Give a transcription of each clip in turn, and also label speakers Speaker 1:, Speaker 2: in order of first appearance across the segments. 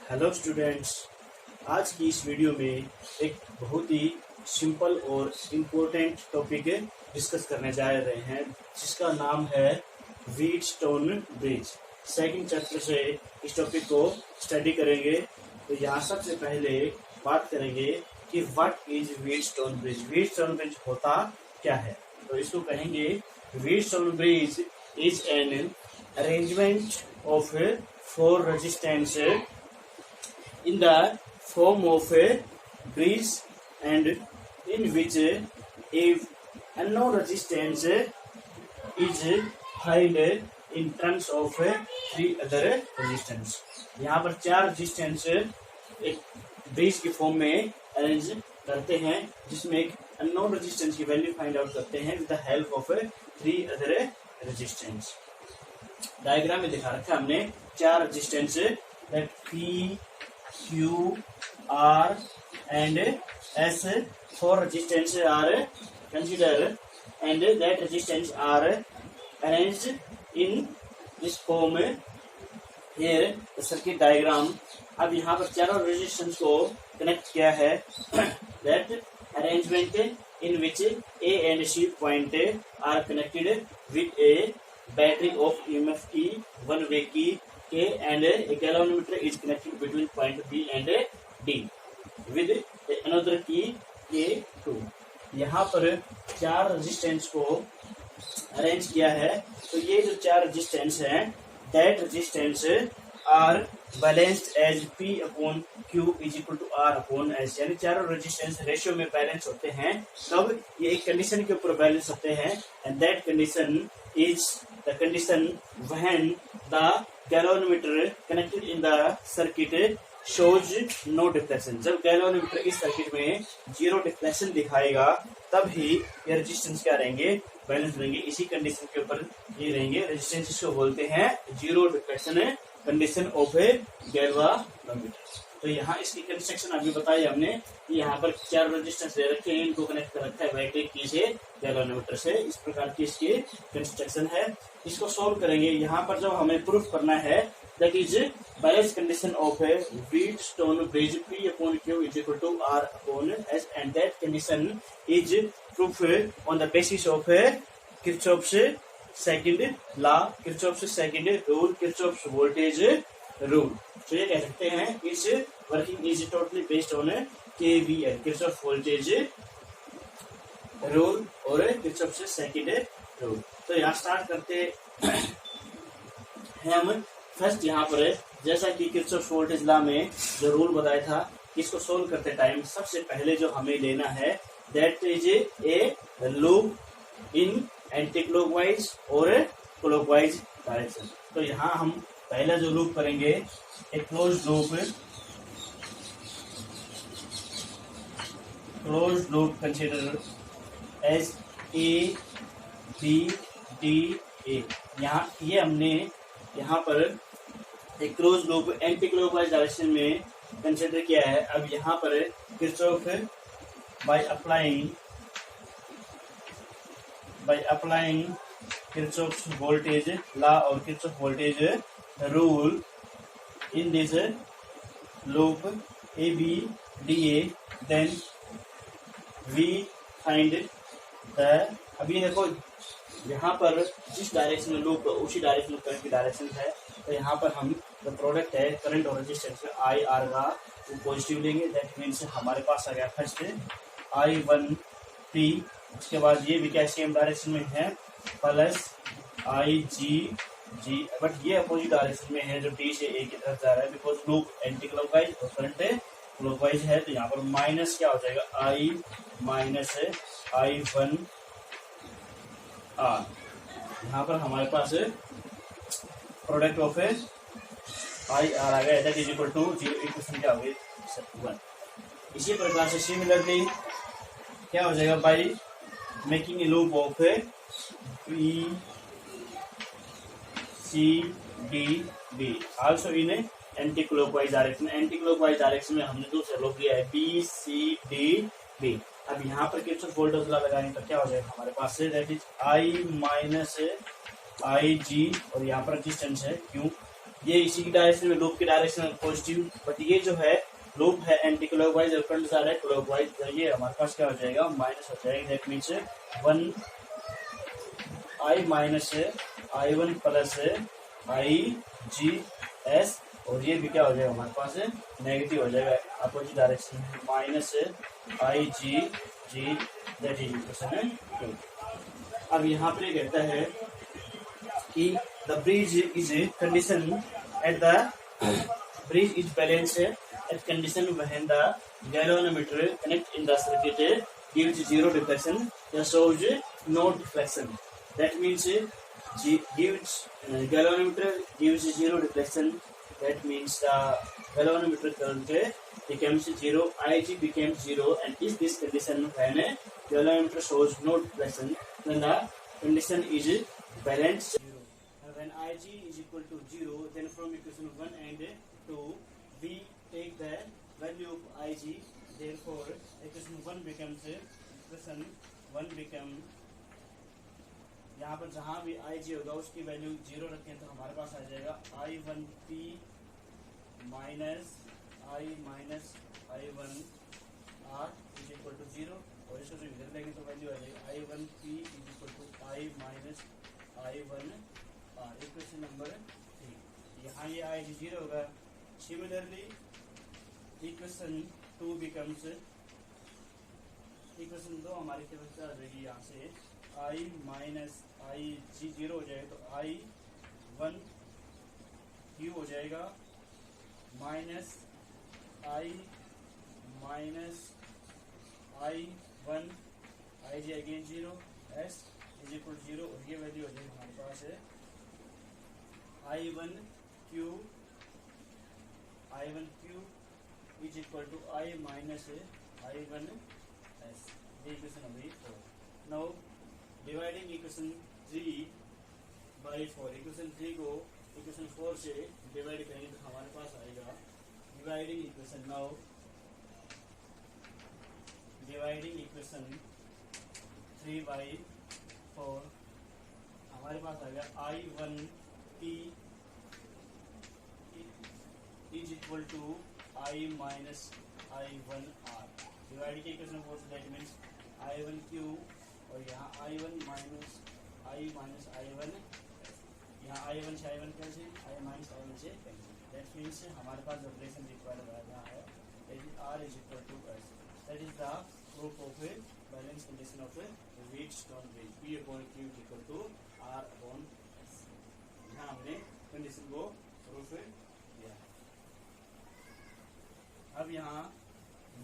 Speaker 1: Hello students. आज की इस वीडियो में एक बहुत ही सिंपल और इम्पोर्टेंट टॉपिक डिस्कस करने जा रहे हैं, जिसका नाम है व्हीटस्टोन ब्रिज। सेकंड चैप्टर से इस टॉपिक को स्टडी करेंगे। तो यहाँ सबसे पहले बात करेंगे कि what is Wheatstone bridge. Wheatstone bridge होता क्या है? तो इसको कहेंगे Wheatstone bridge is an arrangement of four resistance in the form of a bridge, and in which a unknown resistance is held in terms of three other resistance। यहाँ पर चार resistance एक ब्रिज की फॉर्म में arrange करते हैं, जिसमें एक अननोन रेजिस्टेंस की वैल्यू फाइंड आउट करते हैं with the help of three other resistance. Diagram में दिखा रखा है हमने चार resistance that P Q, R and S, four resistance are considered, and that resistance are arranged in this form here the circuit diagram। अब यहाँ पर चारों रेजिस्टेंस को कनेक्ट किया है that arrangement in which A and C point are connected with a battery of EMF key, one way key K, and a galvanometer is connected between point B and D with another key K2। यहाँ पर चार resistance को arrange किया है। तो ये जो चार रेजिस्टेंस हैं, that resistance are balanced as P upon Q is equal to R upon S। यानी चारों रेजिस्टेंस रेशियो में बैलेंस होते हैं। तब ये एक कंडीशन के ऊपर बैलेंस होते हैं, and that condition is the condition when the galvanometer connected in the circuit shows no deflection. जब गैल्वेनोमीटर इस सर्किट में जीरो डिफ्लेक्शन दिखाएगा, तब ही ये रेजिस्टेंस क्या रहेंगे, बैलेंस रहेंगे। इसी कंडीशन के ऊपर ये रहेंगे। रेजिस्टेंस इसको बोलते हैं zero deflection condition of A galvanometer. तो यहाँ इसकी कंस्ट्रक्शन अभी बताई हमने कि यहाँ पर चार रेजिस्टेंस दे रखे हैं, इनको कनेक्ट कर रखा है बैटरी की से गैल्वेनोमीटर से। इस प्रकार की इसकी कंस्ट्रक्शन है। इसको सोल्व करेंगे। यहाँ पर जब हमें प्रूफ करना है that is balance condition of a Wheatstone bridge P upon Q is equal to R upon S, and that condition is proof on the basis of Kirchhoff's second law, Kirchhoff's second rule, Kirchhoff's voltage rule. तो ये कह सकते हैं इस working is totally based on KVL, Kirchhoff voltage rule और Kirchhoff second rule. तो यहाँ start करते हैं हम। फर्स्ट यहाँ पर जैसा कि किरचॉफ वोल्टेज लॉ में जो रूल बताया था, इसको सोल्व करते टाइम सबसे पहले जो हमें लेना है that is a loop in anti clockwise और क्लॉकवाइज डायरेक्शन। तो यहाँ हम पहला जो लूप करेंगे एक close loop consider as A B D A। यहाँ ये हमने यहाँ पर एक close loop anti clockwise direction में कंसिडर किया है। अब यहाँ पर Kirchhoff by applying Kirchhoff voltage law और Kirchhoff voltage rule in this loop ABDA, then we find the. अभी देखो यहाँ पर जिस डायरेक्शन में लूप उसी डायरेक्शन में करंट की डायरेक्शन है। तो यहाँ पर हम जो प्रोडक्ट है करंट और रेजिस्टेंस IR का वो पॉजिटिव लेंगे। दैट मीन्स हमारे पास आ गया फर्स्ट I1P। उसके बाद ये भी क्या सेम डायरेक्शन में है प्लस IG, बट ये अपोजिट डायरेक्शन में है जो D से A की तरफ जा रहा है, बिकॉज लूप एंटी क्लॉकवाइज और करंट क्लॉकवाइज है। तो यहाँ पर माइनस क्या हो जाएगा I माइनस I1R। यहाँ पर हमारे पास प्रोडक्ट ऑफ IR आ गया, that is equal to 0। Equation क्या हो गई 1। इसी प्रकार से सिमिलरली क्या हो जाएगा by making a loop of B C D D also in anti clockwise direction. Anti clockwise direction में हमने दूसरा लूप लिया है B C D B। अब यहाँ पर किरचॉफ वोल्टेज लॉ लगाने पर क्या हो जाएगा हमारे पास से that is I minus IG, और यहाँ पर रेजिस्टेंस है Q। ये इसी की डायरेक्शन में, लूप की डायरेक्शन पॉजिटिव, बट ये जो है लूप है एंटी क्लॉकवाइज और करंट जा रहा है क्लॉकवाइज, तो ये हमारे पास क्या हो जाएगा, माइनस हो जाएगा। That means 1 I minus I1 plus IGS, और ये भी क्या हो जाएगा हमारे पास नेगेटिव हो जाएगा, अपोजिट डायरेक्शन में, minus IGG, that is equation 2। अब यहाँ पर ये कहता है कि the bridge is condition at the bridge is balance at condition when the galvanometer connect in the circuit gives zero deflection, the shows no deflection. That means gives galvanometer gives zero deflection. That means the galvanometer current becomes zero, Ig becomes zero, and is this condition when galvanometer shows no deflection, then the condition is balanced. When Ig is equal to 0, then from equation 1 and 2 we take the value of Ig, therefore equation 1 becomes equation 1 become, यहाँ पर जहाँ भी Ig होगा उसकी value 0 रखें तो हमारे पास आ जाएगा I1P minus I minus I1R is equal to 0, और इसको जो इधर लेंगे तो वैल्यू आ जाएगा I1P is equal to I minus I1R, equation number 3। यहाँ ये Ig 0 होगा। सिमिलरली इक्वेशन 2 बिकम्स, इक्वेशन 2 हमारी क्या आ जाएगी, यहाँ से I माइनस Ig 0 हो जाएगा तो I1 Q हो जाएगा, minus I minus I1 Ig again 0, S is equal 0, और ये वैल्यू हो जाएगी हमारे पास है I1 Q is equal to I minus I1 S, ये इक्वेशन हो गई 4। Now dividing equation 3 by 4, equation 3 को इक्वेशन 4 से डिवाइड करेंगे तो हमारे पास आएगा dividing equation. Now dividing equation 3 by 4 हमारे पास आ गया I1P is equal to I minus I1R, divide के इक्वेशन 4 से, दैट मीन्स I1Q, और यहाँ I1 माइनस I1, यहाँ I1 से I1 cancel, I minus I1 से कैंसिल, दैट मीन्स हमारे पास ऑपरेशन रिक्वायर्ड रहा है that is R is equal to S, that is the proof of a balance condition of a Wheatstone bridge, P upon Q is equal to R upon S। यहाँ हमने condition को proof किया। अब यहाँ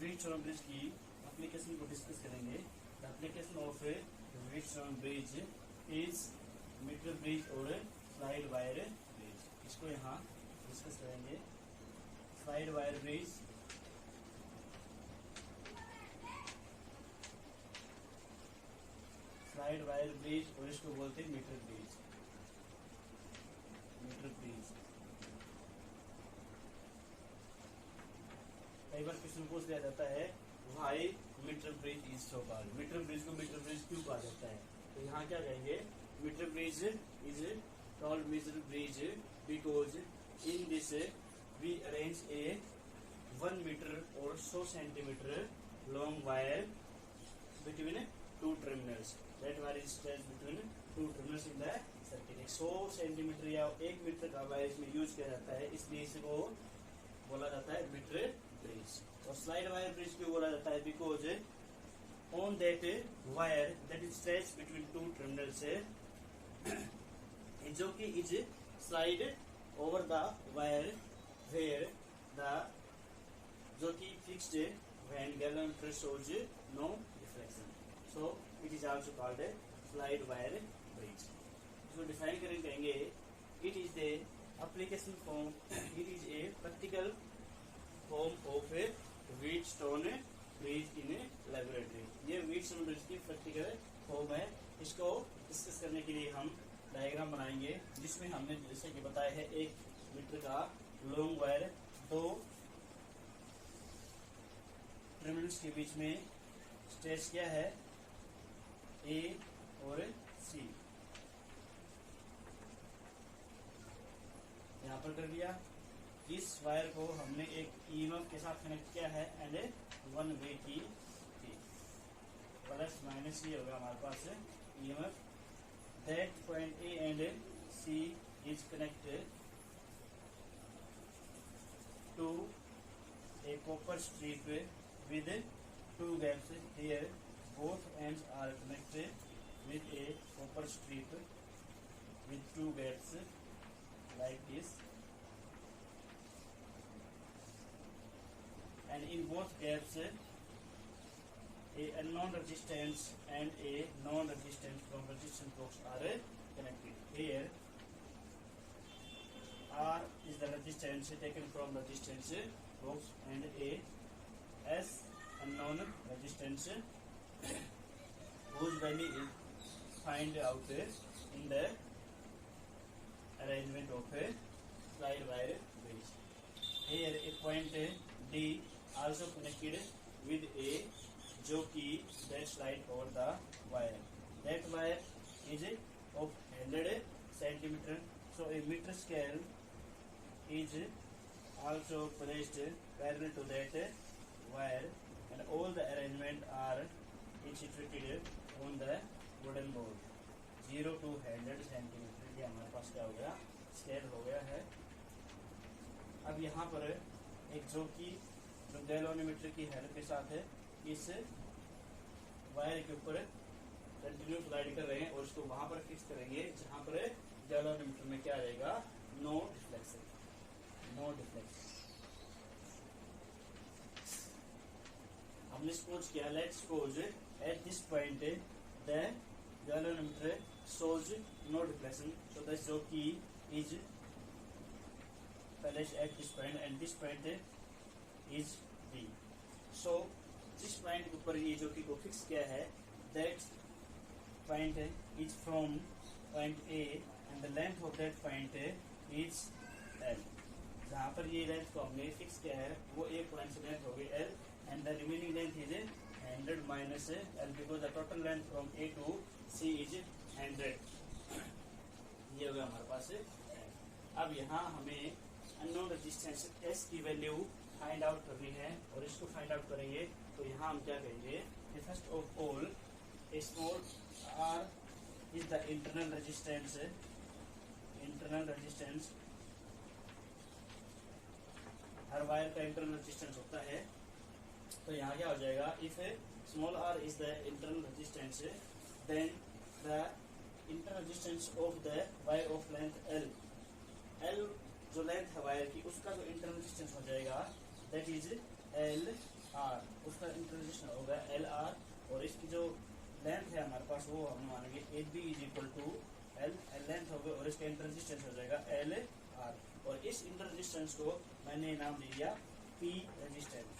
Speaker 1: Wheatstone bridge की application को discuss करेंगे। The application of Wheatstone bridge is metre bridge और स्लाइड वायर ब्रिज, इसको यहाँ डिस्कस करेंगे। Slide wire bridge, slide wire bridge, और इसको बोलते हैं मीटर ब्रिज, मीटर ब्रिज। कई बार क्वेश्चन पूछ लिया जाता है why metre bridge is so called, metre bridge को मीटर ब्रिज क्यों कहा जाता है, तो यहाँ क्या कहेंगे, metre bridge is called metre bridge because in this we arrange a 1 metre और 100 centimetre long wire between 2 terminals, that wire is stretched between 2 terminals in the circuit. 100 centimetre या 1 मीटर का वायर इसमें यूज किया जाता है, इसलिए इसको बोला जाता है मीटर ब्रिज। और स्लाइड वायर ब्रिज क्यों बोला जाता है, because on that wire that is stretched between 2 terminals, जो कि is slide over the wire where the, जो कि fixed when galvanometer shows no reflection, so it is also called a slide wire bridge। इसको define करेंगे, it is the application form, it is a practical form of a Wheatstone bridge in a laboratory। ये Wheatstone bridge की practical form है। इसको discuss करने के लिए हम डायग्राम बनाएंगे, जिसमें हमने जैसे कि बताया है 1 मीटर का लॉन्ग वायर, 2 टर्मिनल्स के बीच में स्ट्रेच क्या है, A और C, यहाँ पर कर दिया। इस वायर को हमने एक ईएमएफ के साथ कनेक्ट किया है एंड वन वे की थी। प्लस माइनस ये होगा हमारे पास EMF. That point A and C is connected to a copper strip with two gaps. Here both ends are connected with a copper strip with two gaps like this, and in both gaps a unknown resistance and a known resistance from resistance box are connected. Here R is the resistance taken from the resistance box and a S unknown resistance whose value is find out in the arrangement of a slide wire bridge. Here a point D also connected with A जो कि that slide over the wire. That wire is of 100 centimeter. So a meter scale is also placed parallel to that wire and all the arrangement are situated on the wooden board 0 to 100 centimeter. ये हमारे पास क्या हो गया, scale हो गया है। अब यहाँ पर एक जो गैल्वेनोमीटर की हेल्प के साथ है इस वायर के ऊपर कंटिन्यू स्लाइड कर रहे हैं और इसको वहां पर फिक्स करेंगे जहां पर गैल्वेनोमीटर में क्या रहेगा, नो डिफ्लेक्शन। हमने सपोज किया, let's suppose at this point the galvanometer shows no deflection, so the जो की is placed at this point and this point is B. So जिस पॉइंट के ऊपर ये जो की को फिक्स किया है that point is from point A and the length of that point is L. जहाँ पर ये लेंथ को हमने फिक्स किया है वो एक पॉइंट से लेंथ हो गई L and the remaining length is 100 minus L because the total length from A to C is 100. ये हो गया हमारे पास। अब यहाँ हमें अननोन रेजिस्टेंस S की वैल्यू फाइंड आउट करनी है और इसको फाइंड आउट करेंगे तो यहाँ हम क्या करेंगे, first of all a small r is the internal resistance हर वायर का इंटरनल रेजिस्टेंस होता है। तो यहाँ क्या हो जाएगा, if small R is the internal resistance then the internal resistance of the wire of length L, जो लेंथ है वायर की उसका जो इंटरनल रेजिस्टेंस हो जाएगा दैट इज एल आर, उसका इंटरनल रेजिस्टेंस होगा एल आर। और इसकी जो लेंथ है हमारे पास वो हम मानेंगे A B is equal to L length होगा और इसका इंटर रेजिस्टेंस हो जाएगा एल आर। और इस इंटर रेजिस्टेंस को मैंने नाम दे दिया पी रेजिस्टेंस।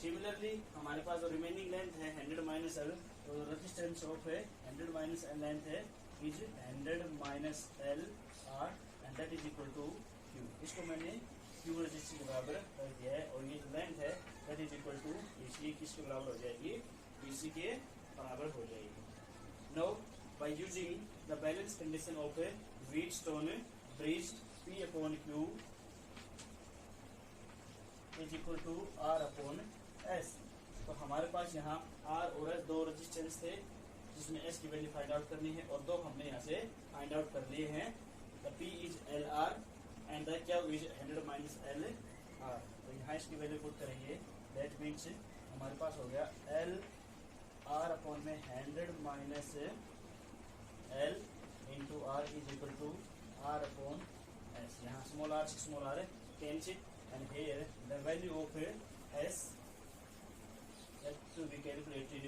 Speaker 1: सिमिलरली हमारे पास जो रिमेनिंग लेंथ है 100 माइनस एल, तो resistance of 100 minus L length है is 100 minus L R and that is equal to Q. इसको मैंने क्यू रेजिस्टेंस के बराबर कर दिया है और ये जो लेंथ है दैट इज इक्वल टू इसलिए किसके बराबर हो जाएगी, बीसी के बराबर हो जाएगी। Now by using the balance condition of a Wheatstone bridge, P upon Q is equal to R upon S। तो हमारे पास यहाँ R और S दो रेजिस्टेंस थे जिसमें S की वैल्यू फाइंड आउट करनी है और दो हमने यहाँ से फाइंड आउट कर लिए हैं। The P is LR and the Q is 100 minus LR। तो यहाँ इसकी वैल्यू पुट करेंगे दैट मीन्स हमारे पास हो गया L R अपॉन में 100 minus L into R is equal to R upon S। यहाँ small r cancel and here the value of S that to be calculated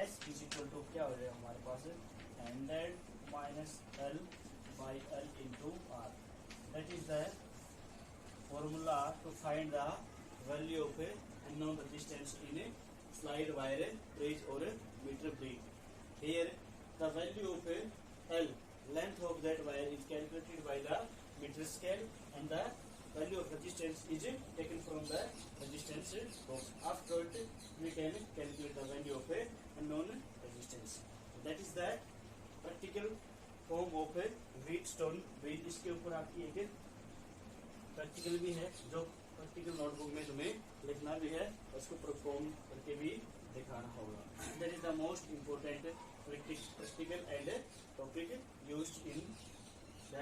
Speaker 1: S is equal to क्या हो जाएगा हमारे पास 100 minus L by L into R। That is the formula to find the value of unknown resistance in a slide wire bridge or meter bridge। Here the value of L, length of that wire is calculated by the meter scale and the value of resistance is taken from the resistance box. After it, we can calculate the value of a unknown resistance. So that is the practical form of a Wheatstone bridge, इसके ऊपर आपकी एक practical भी है, जो practical notebook में तुम्हें लिखना भी है, उसको परफॉर्म करके भी दिखाना होगा। That is the most important practical and topic used in the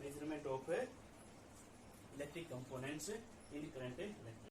Speaker 1: measurement of electric components in current electric.